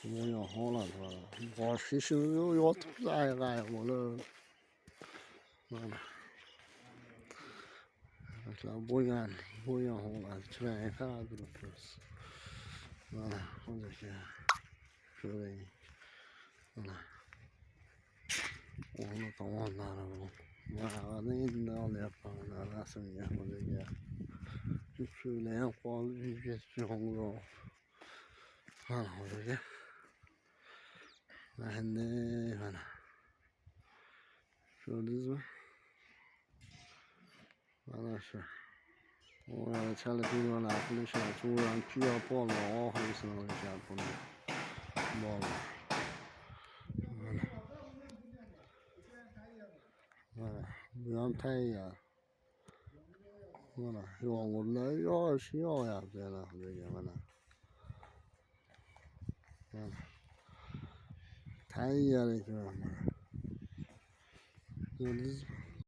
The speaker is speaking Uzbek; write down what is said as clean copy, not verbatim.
Bunga holat var. Boshqa ishimiz yo'q, yotibmiz ayiq bo'lib. Mana. Shular bo'lgan holat. Chiroyli qarab turibmiz. Mana hozircha ko'ring. Mana. O'g'li tomonlari bu. Mana endi olyapman rasmga hozirga. Shuylar ham qoldi, jongroq. Mana hozirga. Mana. Ko'rdingizmi? Mana shu. O'g'lari chala filmlar qilishadi. Cho'ram kuya polvon oxirgisini olishadi buni. Bola. Mana. Bu ham tayyor. Mana yomg'irlar yog'yapti yana hozirga mana. Mana. Tayyor ekan mana. Ko'rdingizmi?